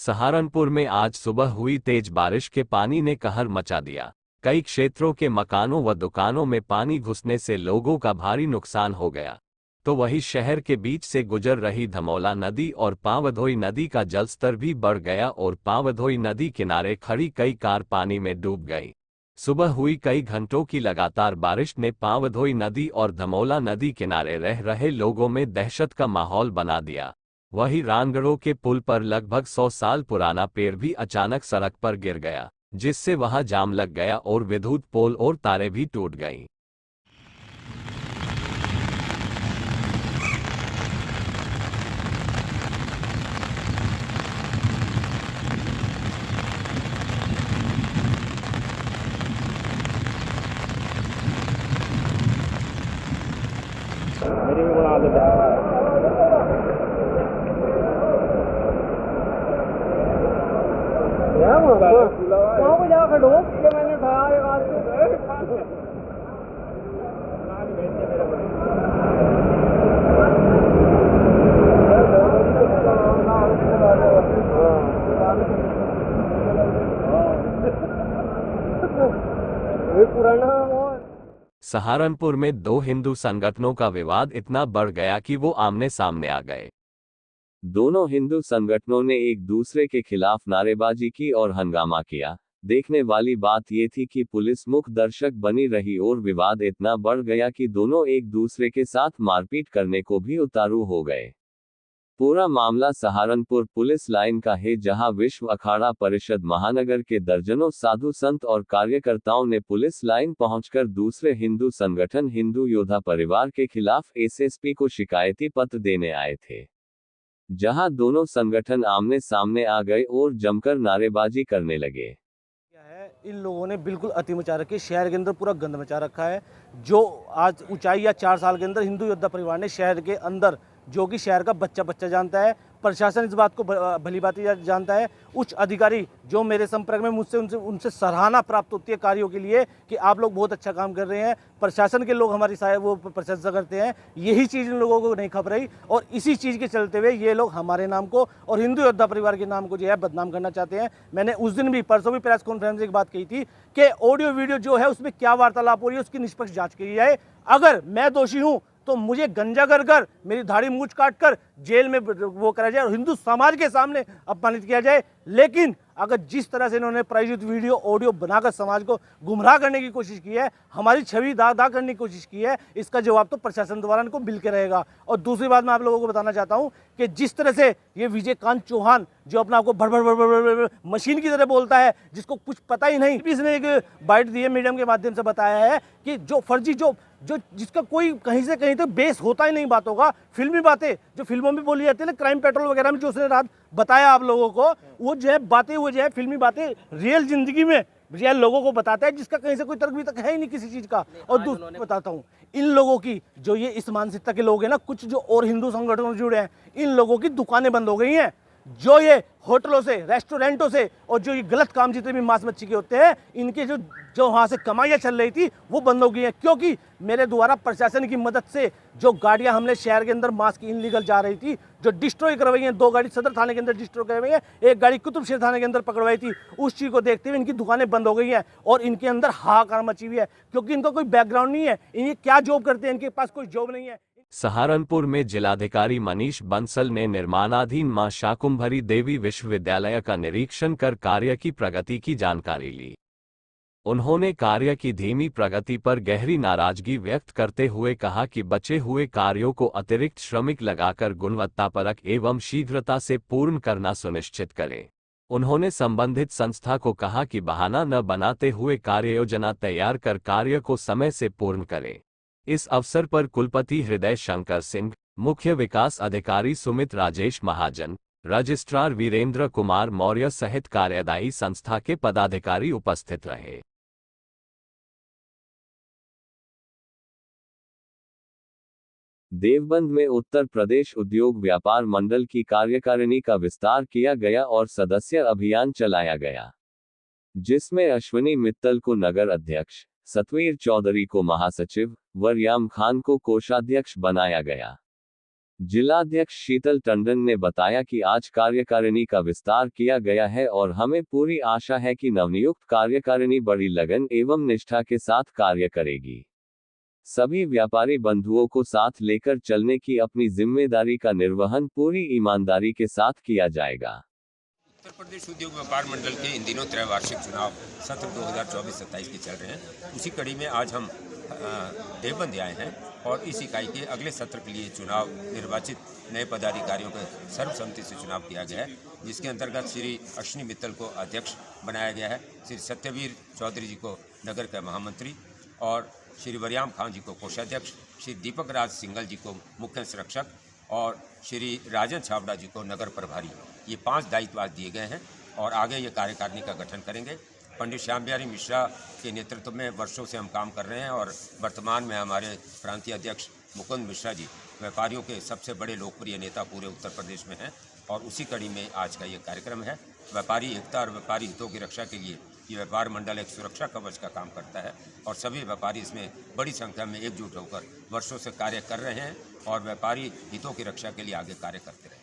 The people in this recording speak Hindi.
सहारनपुर में आज सुबह हुई तेज बारिश के पानी ने कहर मचा दिया। कई क्षेत्रों के मकानों व दुकानों में पानी घुसने से लोगों का भारी नुकसान हो गया। तो वहीं शहर के बीच से गुजर रही धमौला नदी और पावधोई नदी का जलस्तर भी बढ़ गया और पावधोई नदी किनारे खड़ी कई कार पानी में डूब गई। सुबह हुई कई घंटों की लगातार बारिश ने पावधोई नदी और धमौला नदी किनारे रह रहे लोगों में दहशत का माहौल बना दिया। वहीं रानगढ़ों के पुल पर लगभग 100 साल पुराना पेड़ भी अचानक सड़क पर गिर गया, जिससे वहां जाम लग गया और विद्युत पोल और तारें भी टूट गईं। मेरी भी बना देता को जा खड़ो कि मैंने उठाया एक हाथ से। पुराना सहारनपुर में दो हिंदू संगठनों का विवाद इतना बढ़ गया कि वो आमने सामने आ गए। दोनों हिंदू संगठनों ने एक दूसरे के खिलाफ नारेबाजी की और हंगामा किया। देखने वाली बात ये थी कि पुलिस मुख्य दर्शक बनी रही और विवाद इतना बढ़ गया कि दोनों एक दूसरे के साथ मारपीट करने को भी उतारू हो गए। पूरा मामला सहारनपुर पुलिस लाइन का है, जहां विश्व अखाड़ा परिषद महानगर के दर्जनों साधु संत और कार्यकर्ताओं ने पुलिस लाइन पहुंचकर दूसरे हिंदू संगठन हिंदू योद्धा परिवार के खिलाफ एसएसपी को शिकायती पत्र देने आए थे, जहां दोनों संगठन आमने सामने आ गए और जमकर नारेबाजी करने लगे। क्या है, इन लोगों ने बिल्कुल अति मचा रखी है, शहर के अंदर पूरा गंद मचा रखा है। जो आज ऊंचाई या 4 साल के अंदर हिंदू योद्धा परिवार ने शहर के अंदर, जो कि शहर का बच्चा बच्चा जानता है, प्रशासन इस बात को भली भांति जानता है, उच्च अधिकारी जो मेरे संपर्क में मुझसे उनसे सराहना प्राप्त होती है कार्यों के लिए कि आप लोग बहुत अच्छा काम कर रहे हैं, प्रशासन के लोग हमारी वो प्रशंसा करते हैं। यही चीज़ इन लोगों को नहीं खप रही और इसी चीज़ के चलते हुए ये लोग हमारे नाम को और हिंदू योद्धा परिवार के नाम को जो है बदनाम करना चाहते हैं। मैंने उस दिन भी, परसों भी प्रेस कॉन्फ्रेंस में एक बात कही थी कि ऑडियो वीडियो जो है उसमें क्या वार्तालाप हो रही है उसकी निष्पक्ष जाँच की जाए। अगर मैं दोषी हूँ तो मुझे गंजा कर मेरी दाढ़ी मूछ काट कर जेल में वो करा जाए और हिंदू समाज के सामने अपमानित किया जाए। लेकिन अगर जिस तरह से इन्होंने प्रायोजित वीडियो ऑडियो बनाकर समाज को गुमराह करने की कोशिश की है, हमारी छवि दाग करने की कोशिश की है, इसका जवाब तो प्रशासन द्वारा इनको मिल के रहेगा। और दूसरी बात मैं आप लोगों को बताना चाहता हूं कि जिस तरह से ये विजयकांत चौहान जो अपना आपको भड़ मशीन की तरह बोलता है, जिसको कुछ पता ही नहीं, इसने एक बाइट दी है, मीडियम के माध्यम से बताया है कि जो फर्जी जो जिसका कोई कहीं से कहीं तक बेस होता ही नहीं बातों का, फिल्मी बातें जो फिल्मों में बोली जाती है ना, क्राइम पेट्रोल वगैरह में जो उसने रात बताया आप लोगों को, वो जो है बातें, वो जो है फिल्मी बातें रियल जिंदगी में रियल लोगों को बताता है, जिसका कहीं से कोई तर्क भी तक है ही नहीं किसी चीज का। और दूसरा बताता हूँ, इन लोगों की जो ये इस मानसिकता के लोग हैं ना, कुछ जो और हिंदू संगठनों से जुड़े हैं, इन लोगों की दुकानें बंद हो गई हैं। जो ये होटलों से, रेस्टोरेंटों से और जो ये गलत काम जितने भी मांस मच्छी के होते हैं, इनके जो वहाँ से कमाइयाँ चल रही थी वो बंद हो गई हैं। क्योंकि मेरे द्वारा प्रशासन की मदद से जो गाड़ियाँ हमने शहर के अंदर मांस की इनलीगल जा रही थी, जो डिस्ट्रॉय करवाई हैं, 2 गाड़ी सदर थाने के अंदर डिस्ट्रॉय करवाई है, 1 गाड़ी कुतुबशेर थाने के अंदर पकड़वाई थी, उस चीज़ को देखते हुए इनकी दुकानें बंद हो गई हैं और इनके अंदर हाहाकार मची हुई है। क्योंकि इनका कोई बैकग्राउंड नहीं है, ये क्या जॉब करते हैं, इनके पास कोई जॉब नहीं है। सहारनपुर में जिलाधिकारी मनीष बंसल ने निर्माणाधीन मां शाकुंभरी देवी विश्वविद्यालय का निरीक्षण कर कार्य की प्रगति की जानकारी ली। उन्होंने कार्य की धीमी प्रगति पर गहरी नाराजगी व्यक्त करते हुए कहा कि बचे हुए कार्यों को अतिरिक्त श्रमिक लगाकर गुणवत्तापरक एवं शीघ्रता से पूर्ण करना सुनिश्चित करें। उन्होंने संबंधित संस्था को कहा कि बहाना न बनाते हुए कार्ययोजना तैयार कर कार्य को समय से पूर्ण करें। इस अवसर पर कुलपति हृदय शंकर सिंह, मुख्य विकास अधिकारी सुमित राजेश महाजन, रजिस्ट्रार वीरेंद्र कुमार मौर्य सहित कार्यदायी संस्था के पदाधिकारी उपस्थित रहे। देवबंद में उत्तर प्रदेश उद्योग व्यापार मंडल की कार्यकारिणी का विस्तार किया गया और सदस्य अभियान चलाया गया, जिसमें अश्विनी मित्तल को नगर अध्यक्ष, सतवीर चौधरी को महासचिव, वरयाम खान को कोषाध्यक्ष बनाया गया। जिलाध्यक्ष शीतल टंडन ने बताया कि आज कार्यकारिणी का विस्तार किया गया है और हमें पूरी आशा है कि नवनियुक्त कार्यकारिणी बड़ी लगन एवं निष्ठा के साथ कार्य करेगी। सभी व्यापारी बंधुओं को साथ लेकर चलने की अपनी जिम्मेदारी का निर्वहन पूरी ईमानदारी के साथ किया जाएगा। उत्तर प्रदेश उद्योग व्यापार मंडल के इन दिनों त्रैवार्षिक चुनाव सत्र 2024-27 के चल रहे हैं। उसी कड़ी में आज हम देवबंद आए हैं और इस इकाई के अगले सत्र के लिए चुनाव निर्वाचित नए पदाधिकारियों का सर्वसम्मति से चुनाव किया गया है, जिसके अंतर्गत श्री अश्विनी मित्तल को अध्यक्ष बनाया गया है, श्री सत्यवीर चौधरी जी को नगर के महामंत्री और श्री वरियाम खान जी को कोषाध्यक्ष, श्री दीपक राज सिंगल जी को मुख्य संरक्षक और श्री राजन छाबड़ा जी को नगर प्रभारी। ये 5 दायित्व आज दिए गए हैं और आगे ये कार्यकारिणी का गठन करेंगे। पंडित श्याम बिहारी मिश्रा के नेतृत्व में वर्षों से हम काम कर रहे हैं और वर्तमान में हमारे प्रांतीय अध्यक्ष मुकुंद मिश्रा जी व्यापारियों के सबसे बड़े लोकप्रिय नेता पूरे उत्तर प्रदेश में हैं और उसी कड़ी में आज का ये कार्यक्रम है। व्यापारी एकता और व्यापारी हितों की रक्षा के लिए ये व्यापार मंडल एक सुरक्षा कवच का काम करता है और सभी व्यापारी इसमें बड़ी संख्या में एकजुट होकर वर्षों से कार्य कर रहे हैं और व्यापारी हितों की रक्षा के लिए आगे कार्य करते रहे।